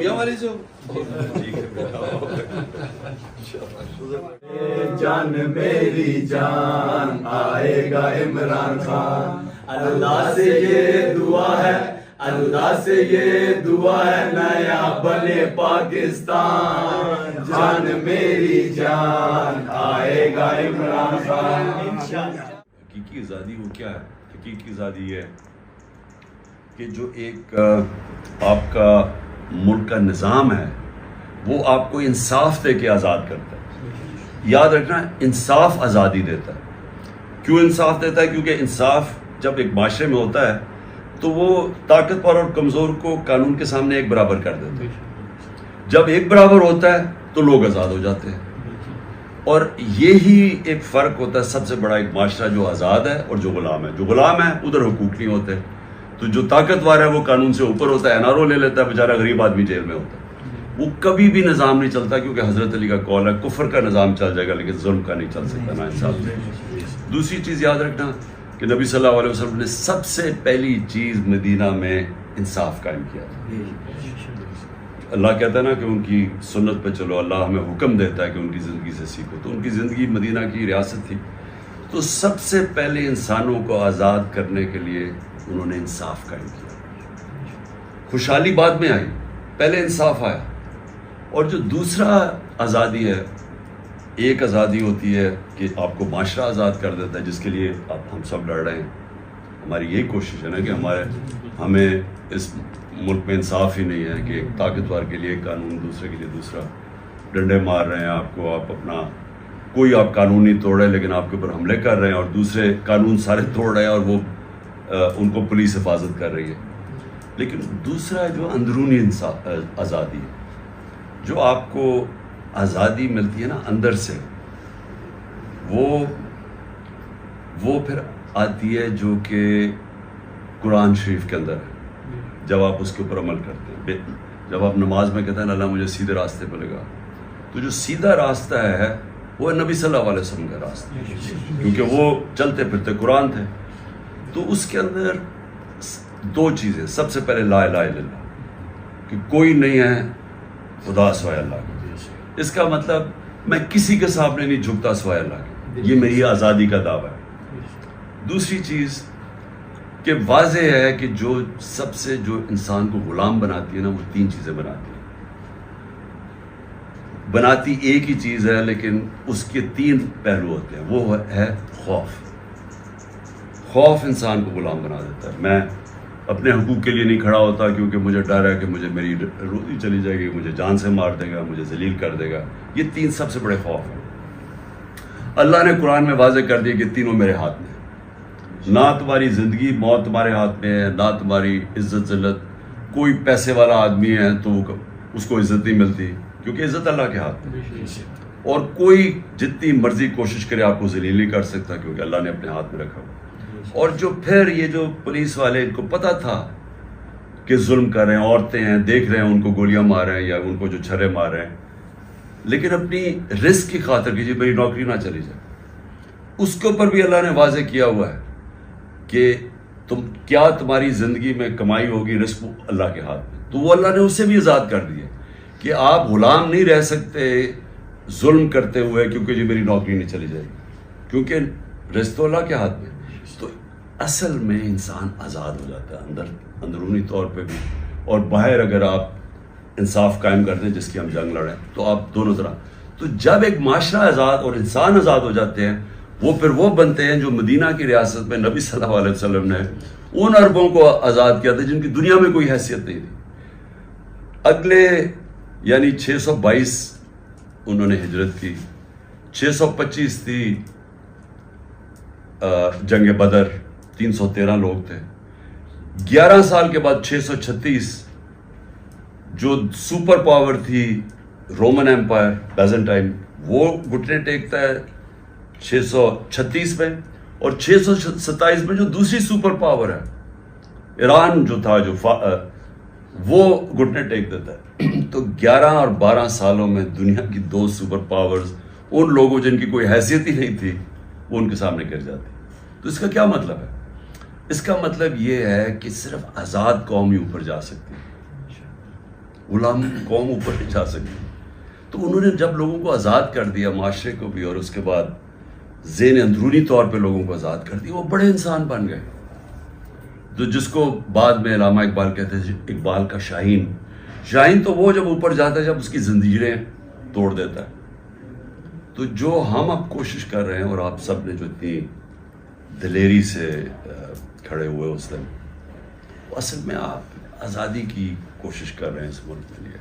میاں والی سے جان میری جان آئے گا عمران خان، اللہ سے یہ دعا ہے، اللہ سے یہ دعا ہے نیا بنے پاکستان، جان میری جان آئے گا عمران خان انشاءاللہ۔ حقیقی آزادی وہ کیا ہے؟ حقیقی آزادی یہ ہے کہ جو ایک آپ کا ملک کا نظام ہے وہ آپ کو انصاف دے کے آزاد کرتا ہے۔ یاد رکھنا، انصاف آزادی دیتا ہے۔ کیوں انصاف دیتا ہے؟ کیونکہ انصاف جب ایک معاشرے میں ہوتا ہے تو وہ طاقتور اور کمزور کو قانون کے سامنے ایک برابر کر دیتا ہے۔ جب ایک برابر ہوتا ہے تو لوگ آزاد ہو جاتے ہیں، اور یہی ایک فرق ہوتا ہے سب سے بڑا، ایک معاشرہ جو آزاد ہے اور جو غلام ہے۔ جو غلام ہے ادھر حقوق نہیں ہوتے، تو جو طاقتور ہے وہ قانون سے اوپر ہوتا ہے، NRO لے لیتا ہے، بیچارہ غریب آدمی جیل میں ہوتا ہے۔ وہ کبھی بھی نظام نہیں چلتا، کیونکہ حضرت علی کا قول ہے کفر کا نظام چل جائے گا لیکن ظلم کا نہیں چل سکتا، نا انصاف۔ دوسری چیز یاد رکھنا کہ نبی صلی اللہ علیہ وسلم نے سب سے پہلی چیز مدینہ میں انصاف قائم کیا تھا۔ اللہ کہتا ہے نا کہ ان کی سنت پہ چلو، اللہ ہمیں حکم دیتا ہے کہ ان کی زندگی سے سیکھو، تو ان کی زندگی مدینہ کی ریاست تھی، تو سب سے پہلے انسانوں کو آزاد کرنے کے لیے انہوں نے انصاف قائم کیا۔ خوشحالی بعد میں آئی، پہلے انصاف آیا۔ اور جو دوسرا آزادی ہے، ایک آزادی ہوتی ہے کہ آپ کو معاشرہ آزاد کر دیتا ہے، جس کے لیے ہم سب لڑ رہے ہیں۔ ہماری یہی کوشش ہے نا کہ ہمیں اس ملک میں انصاف ہی نہیں ہے کہ ایک طاقتور کے لیے ایک قانون، دوسرے کے لیے دوسرا، ڈنڈے مار رہے ہیں آپ کو، آپ اپنا کوئی آپ قانون نہیں توڑ رہے لیکن آپ کے اوپر حملے کر رہے ہیں، اور دوسرے قانون سارے توڑ رہے ہیں اور وہ ان کو پولیس حفاظت کر رہی ہے۔ لیکن دوسرا جو اندرونی آزادی ہے، جو آپ کو آزادی ملتی ہے نا اندر سے، وہ پھر آتی ہے جو کہ قرآن شریف کے اندر ہے۔ جب آپ اس کے اوپر عمل کرتے ہیں، جب آپ نماز میں کہتے ہیں اللہ مجھے سیدھے راستے پہ لگا، تو جو سیدھا راستہ ہے وہ نبی صلی اللہ علیہ وسلم کا راستہ، کیونکہ وہ چلتے پھرتے قرآن تھے۔ تو اس کے اندر دو چیزیں، سب سے پہلے لا الہ الا اللہ، کہ کوئی نہیں ہے خدا سوائے اللہ کے۔ اس کا مطلب میں کسی کے سامنے نہیں جھکتا سوائے اللہ کے، یہ میری آزادی کا دعویٰ ہے۔ دوسری چیز کہ واضح ہے کہ جو سب سے جو انسان کو غلام بناتی ہے نا، وہ تین چیزیں بناتی ایک ہی چیز ہے، لیکن اس کے تین پہلو ہوتے ہیں۔ وہ ہے خوف۔ خوف انسان کو غلام بنا دیتا ہے۔ میں اپنے حقوق کے لیے نہیں کھڑا ہوتا کیونکہ مجھے ڈر ہے کہ مجھے میری روزی چلی جائے گی، مجھے جان سے مار دے گا، مجھے ذلیل کر دے گا۔ یہ تین سب سے بڑے خوف ہیں۔ اللہ نے قرآن میں واضح کر دیا کہ تینوں میرے ہاتھ میں ہیں۔ نہ تمہاری زندگی موت تمہارے ہاتھ میں ہے، نہ تمہاری عزت ذلت۔ کوئی پیسے والا آدمی ہے تو اس کو عزت نہیں ملتی، کیونکہ عزت اللہ کے ہاتھ میں، اور کوئی جتنی مرضی کوشش کرے آپ کو ذلیل نہیں کر سکتا، کیونکہ اللہ نے اپنے ہاتھ میں رکھا ہوا۔ اور جو پھر یہ جو پولیس والے، ان کو پتہ تھا کہ ظلم کر رہے ہیں، عورتیں ہیں، دیکھ رہے ہیں ان کو گولیاں مار رہے ہیں یا ان کو جو چھرے مار رہے ہیں، لیکن اپنی رزق کی خاطر کہ جی میری نوکری نہ چلی جائے، اس کے اوپر بھی اللہ نے واضح کیا ہوا ہے کہ کیا تمہاری زندگی میں کمائی ہوگی، رزق اللہ کے ہاتھ میں۔ تو وہ اللہ نے اسے بھی آزاد کر دیا کہ آپ غلام نہیں رہ سکتے ظلم کرتے ہوئے، کیونکہ جی میری نوکری نہیں چلی جائے گی، کیونکہ رزق تو اللہ کے ہاتھ میں۔ تو اصل میں انسان آزاد ہو جاتا ہے اندرونی طور پہ بھی، اور باہر اگر آپ انصاف قائم کر دیں، جس کی ہم جنگ لڑیں، تو آپ دونوں طرح۔ تو جب ایک معاشرہ آزاد اور انسان آزاد ہو جاتے ہیں، وہ پھر وہ بنتے ہیں جو مدینہ کی ریاست میں نبی صلی اللہ علیہ وسلم نے ان عربوں کو آزاد کیا تھا جن کی دنیا میں کوئی حیثیت نہیں تھی۔ اگلے یعنی 622 انہوں نے ہجرت کی، 625 تھی جنگ بدر، 313 لوگ تھے۔ 11 سال کے بعد 636 جو سپر پاور تھی رومن ایمپائر بیزنٹائن، وہ گھٹنے ٹیکتا ہے 636 میں، اور 627 میں جو دوسری سپر پاور ہے ایران جو تھا، وہ گھٹنے ٹیک دیتا ہے۔ تو 11 اور 12 سالوں میں دنیا کی دو سپر پاورز، ان لوگوں جن کی کوئی حیثیت ہی نہیں تھی، وہ ان کے سامنے گر جاتی۔ تو اس کا کیا مطلب ہے؟ اس کا مطلب یہ ہے کہ صرف آزاد قوم ہی اوپر جا سکتی ہے۔ غلام قوم اوپر نہیں جا سکتی. تو انہوں نے جب لوگوں کو آزاد کر دیا، معاشرے کو بھی، اور اس کے بعد ذہن اندرونی طور پہ لوگوں کو آزاد کر دیا، وہ بڑے انسان بن گئے. تو جس کو بعد میں علامہ اقبال کہتے ہیں اقبال کا شاہین. شاہین تو وہ جب اوپر جاتا ہے جب اس کی زنجیریں توڑ دیتا ہے. تو جو ہم اب کوشش کر رہے ہیں، اور آپ سب نے جو اتنی دلیری سے کھڑے ہوئے اس دن، اصل میں آپ آزادی کی کوشش کر رہے ہیں اس ملک کے لیے.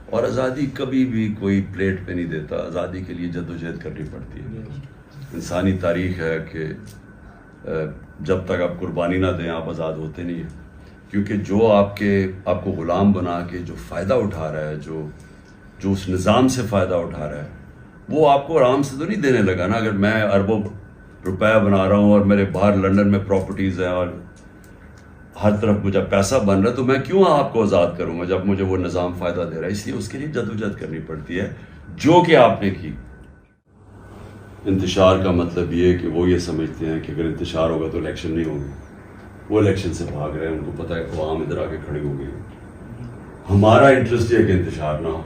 اور آزادی کبھی بھی کوئی پلیٹ پہ نہیں دیتا، آزادی کے لیے جدوجہد کرنی پڑتی ہے. انسانی تاریخ ہے کہ جب تک آپ قربانی نہ دیں آپ آزاد ہوتے نہیں ہیں. کیونکہ جو آپ کو غلام بنا کے جو فائدہ اٹھا رہا ہے، جو اس نظام سے فائدہ اٹھا رہا ہے، وہ آپ کو آرام سے تو نہیں دینے لگا نا. اگر میں اربوں روپیہ بنا رہا ہوں اور میرے باہر لنڈن میں پراپرٹیز ہیں اور ہر طرف مجھے پیسہ بن رہا ہے، تو میں کیوں آپ کو آزاد کروں گا جب مجھے وہ نظام فائدہ دے رہا ہے. اس لیے اس کے لیے جدوجہد کرنی پڑتی ہے، جو کہ آپ نے کی. انتشار کا مطلب یہ ہے کہ وہ یہ سمجھتے ہیں کہ اگر انتشار ہوگا تو الیکشن نہیں ہوگی. وہ الیکشن سے بھاگ رہے ہیں، ان کو پتہ ہے عوام ادھر آ کے کھڑی ہو گئی. ہمارا انٹرسٹ یہ ہے کہ انتشار نہ ہو.